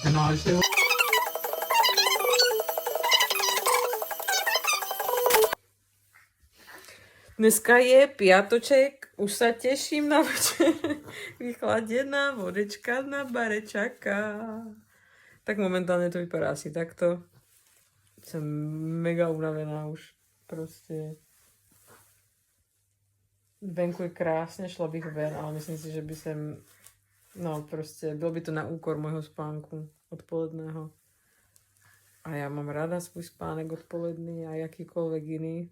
No, ešte... Dneska je piatoček, už sa teším na večer. Vychladená vodečka na bare čaká. Tak momentálne to vypadá asi takto. Som mega unavená už. Proste. Venku je krásne, šla bych ven, ale myslím si, že by som... No proste, bylo by to na úkor môjho spánku odpoledného. A ja mám rada svoj spánek odpoledný a jakýkoľvek iný.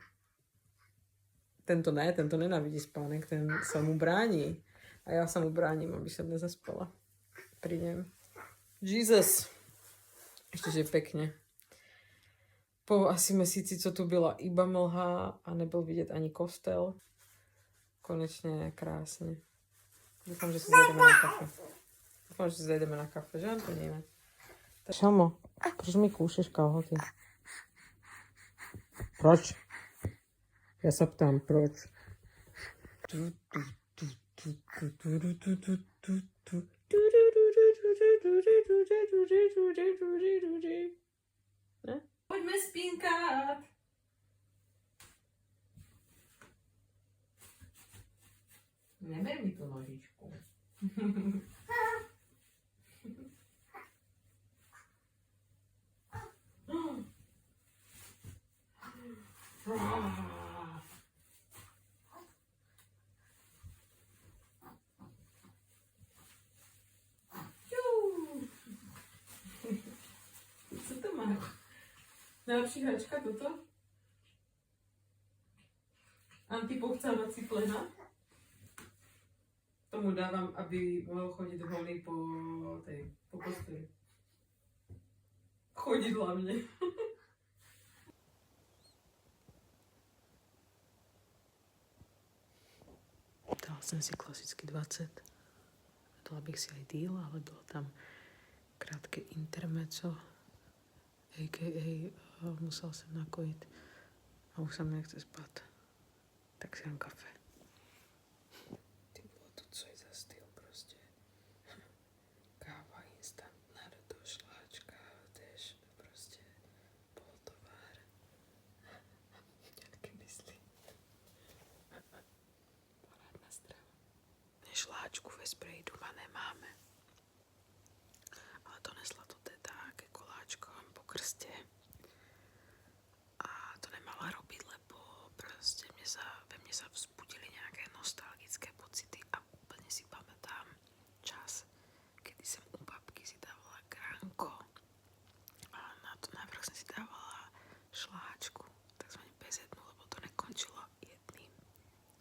Tento nenávidí spánek, ten sa mu bráni. A ja sa mu bránim, aby som nezaspala pri ňom. Jesus! Ešte, že pekne. Po asi mesíci, co tu byla iba mlha a nebyl vidět ani kostel. Konečne krásne. Dúfam, že si zajdeme na kafe. Že, Antoníne? Šalmo, proč mi kúšeš kalhoty? Proč? Ja sa ptám, proč? Ne? Poďme spínkať! Neber mi tú nožičku. Co to má? Najlepší hračka toto? Antipochcávací plena. Tomu dávam, aby mohol chodiť holý po posteli. Chodit hlavne. Dala som si klasicky 20. Dala bych si aj díl, ale bylo tam krátke intermezzo. A.k.a. musel jsem nakojit a už sa mi nechce spát. Tak si dám kafe. Ty bylo to, co je za styl prostě. Káva instantná do toho šláčka, tež prostě polotovár. Nějaké mysli. Parádna strava. Šláčku ve spreji doma nemáme. Ale donesla to teta ke koláčkom po krste. A to nemala robiť, lebo proste ve mne sa vzbudili nejaké nostalgické pocity a úplne si pamätám čas, kedy som u babky si dávala gránko a na to najprv som si dávala šláčku, takzvané bezjednú, lebo to nekončilo jedným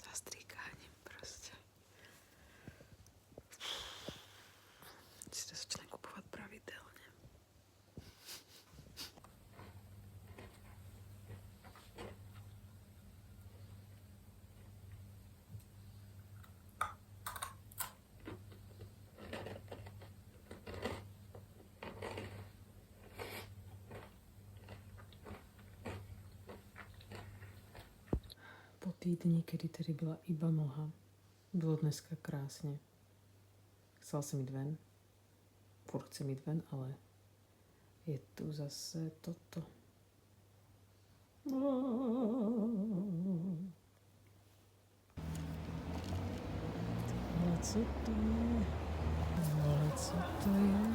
zastrikáním proste. Si to začínam kupovať pravidelne. Po týdni, kedy tedy byla iba mlha, bylo dneska krásne. Chcela som ísť ven. Furt chcem ísť ven, ale je tu zase toto. Ale co to je? Ale co to je?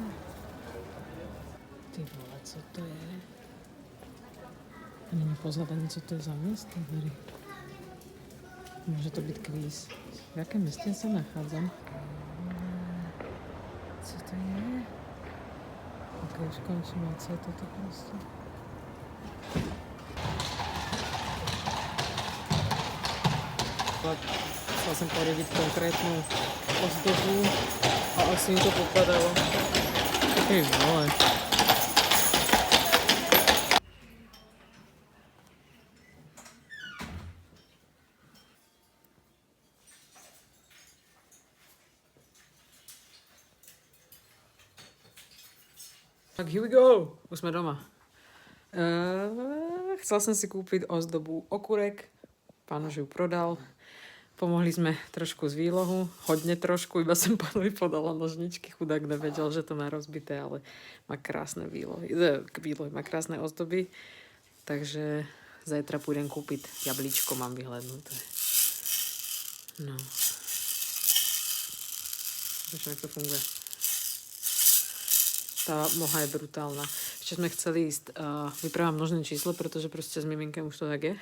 Ty vole, co to je? A není poznat ani, co to je za město, Vary. Môže to byť kvíz. V jakém městě se nachádzam? Co to je? Ok, už končím, a co je toto prostě? Chcela jsem porodit konkrétnu ozdobu a asi mi to popadalo. Ty vole. Tak here we go. Už jsme doma. chcel som si kúpiť ozdobu okurek. Pán už ju prodal. Pomohli sme trošku z výlohu. Hodne trošku, iba som pánovi podala nožničky. Chudák nevedel, že to má rozbité, ale má krásne výlohy. Má krásne ozdoby. Takže zajtra pôjdem kúpiť jablíčko, mám vyhľadnuté. No. Víš, jak to funguje. Tá moha je brutálna. Ešte sme chceli ísť, vypravám množné číslo, pretože proste s miminkem už to tak je.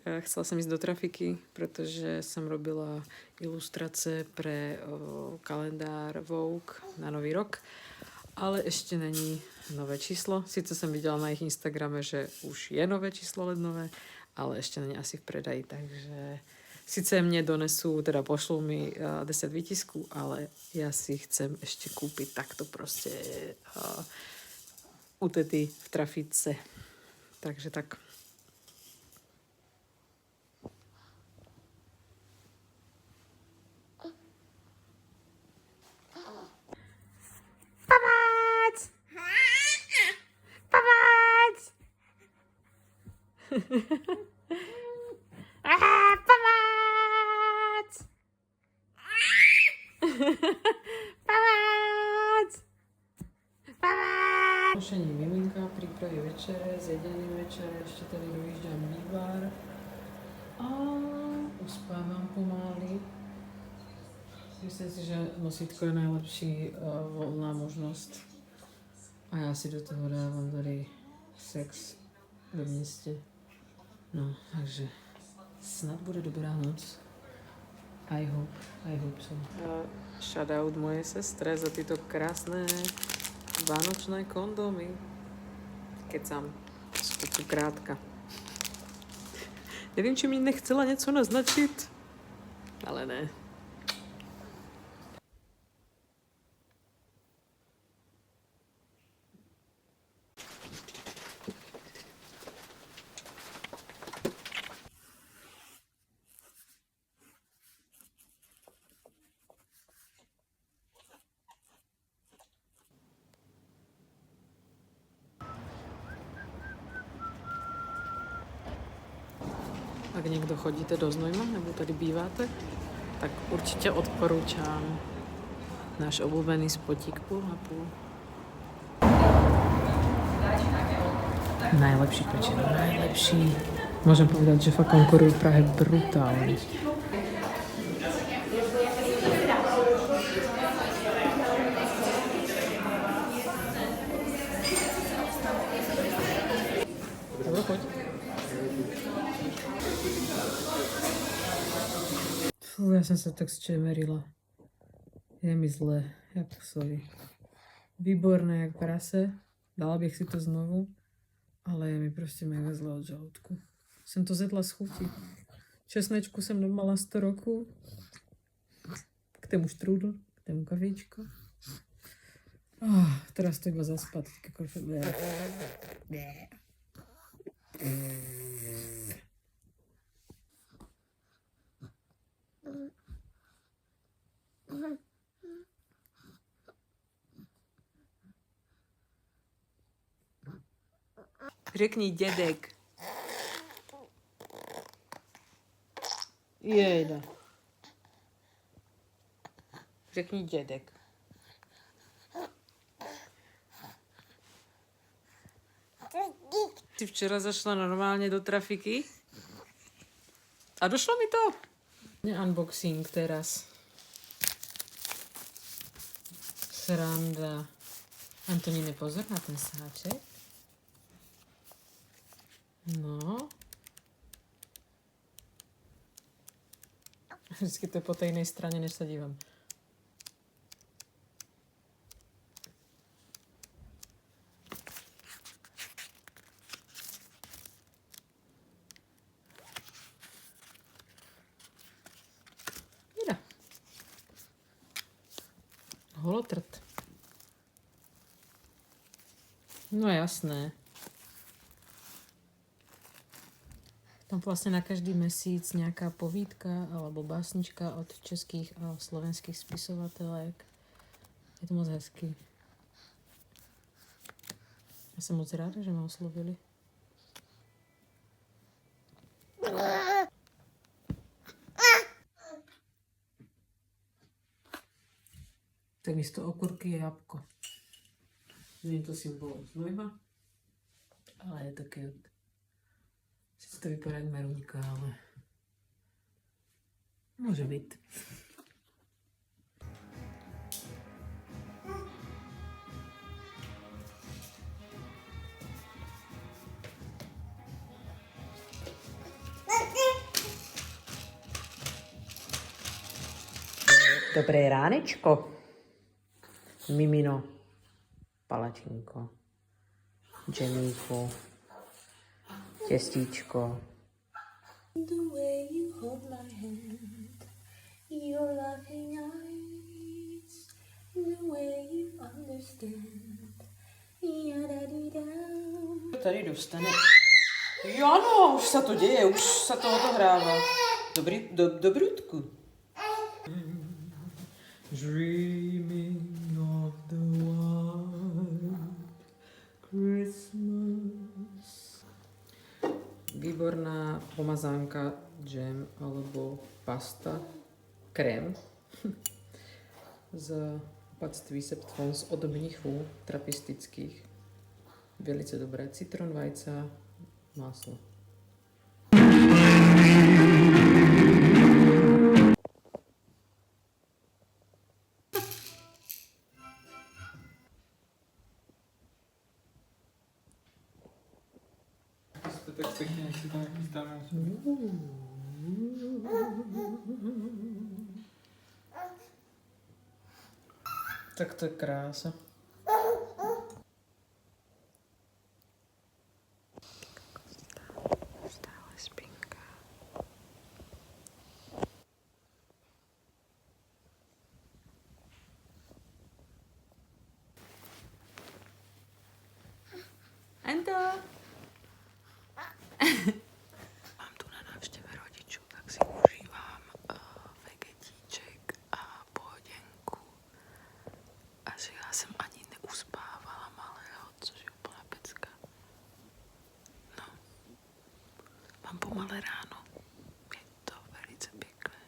Chcela som ísť do trafiky, pretože som robila ilustrácie pre kalendár Vogue na Nový rok, ale ešte není nové číslo. Sice som videla na ich Instagrame, že už je nové číslo lednové, ale ešte není asi v predaji, takže sice mne donesú, teda pošlú mi 10 výtisku, ale ja si chcem ešte kúpiť takto proste u tety v trafice. Takže tak. Pomoc! Pomoc! Pomoc! Pomoc! Pomoc! Nošení miminka, prípravy večere, zjedenie večere, ešte tady dojížďam vývar a uspávam pomaly. Myslím si, že nosítko je najlepší voľná možnosť. A ja si do toho dávam tady sex ve městě. No, takže snad bude dobrá noc. I hope so. Shoutout mojej sestre za tyto krásne vánočné kondómy. Kecam, sú krátka. Nevím, či mi nechcela něco naznačit, ale ne. Ak někdo chodíte do Znojma, nebo tady býváte, tak určitě odporúčam náš obľúbený spotík půl na půl. Najlepší pečeno, najlepší. Môžem povedať, že fakt konkurujú v Prahe brutálne. Dobro, poď. Fú, ja som sa tak zčemerila. Je mi zle, sorry. Výborné jak prase, dala bych si to znovu, ale je mi prostě mega zle od žalúdku. Jsem to zjedla z chuti. Česnečku jsem domala 100 roků, k tému štrúdl, k tému kafičko. Teraz to iba zaspat. Řekni dědek. Jejda. Řekni dědek. Ty včera zašla normálně do trafiky? A došlo mi to? Unboxing teraz. Sranda. Antoníne, pozor na ten sáček. No. Vždycky to je po té jiné straně, než se dívám. Jde. Holotrt. No jasné. Tam vlastně na každý měsíc nějaká povídka alebo básnička od českých a slovenských spisovatelek. Je to moc hezký. Já jsem moc ráda, že mě oslovili. Tak místo okurky je jabko. Není to symbol znojma, ale je to cute. Sice to vypadá jak meruňka, ale může být. Dobré ránečko, mimino, palačinko, džemíku, těstíčko. The way you hold my hand, your laughing eyes, the way you understand, tady dostane. Jo, ano, už se to děje, už se to odohrává. Dobrutku. Dreaming of the white Christmas. Výborná pomazánka, džem alebo pasta, krém z opatství Septvon z od mnichů trapistických. Velice dobré. Citron, vajca, máslo. Tak pěkně, jak si tam chystáme. Tak to je krása. Stále spinka. Ento! Mám tu na návštěvě rodičů, tak si užívám vegetíček a pohoděnku. A že já jsem ani neuspávala malého, což je úplná pecka. No, mám pomalé ráno. Je to velice pěkné.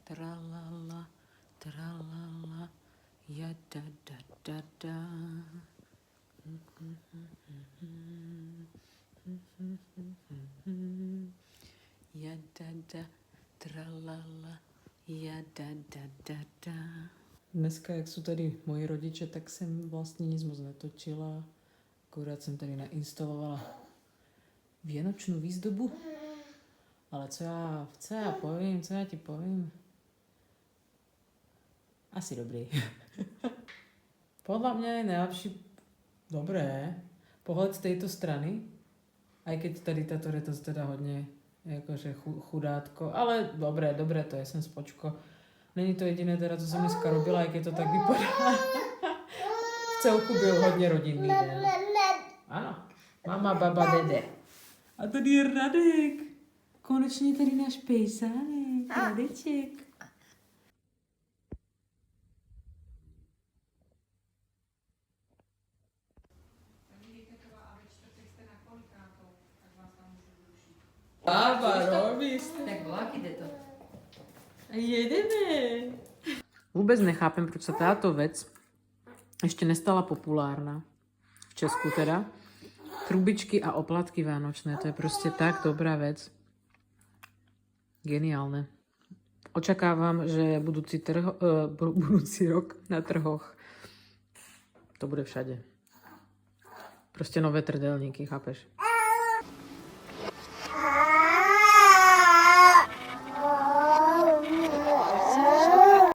Tralala, tralala, ja da da da da. Ja da da, tralala, ja da da da da. Dneska, jak jsou tady moji rodiče, tak jsem vlastně nic moc netočila. Akorát jsem tady nainstalovala vianočnou výzdobu. Ale co já ti povím? Asi dobrý. Podľa mňa je najlepší, dobré, pohled z tejto strany, aj keď tady táto retos teda hodně jakože chudátko, ale dobré, to je sem spočko. Není to jediné teda, co jsem dneska robila, jak je to tak vypadá. V celku byl hodně rodinný den. Ano, mama, baba, dede. A tady je Radek. Konečně tady náš pejsánek, Radeček. Bába, robíš. Tak vlak jde to. Jedeme. Vůbec nechápem, proč se táto věc ještě nestala populárna. V Česku teda. Trubičky a oplatky vánočné. To je prostě tak dobrá věc. Geniálne. Očakávám, že budúci rok na trhoch to bude všade. Prostě nové trdelníky, chápeš?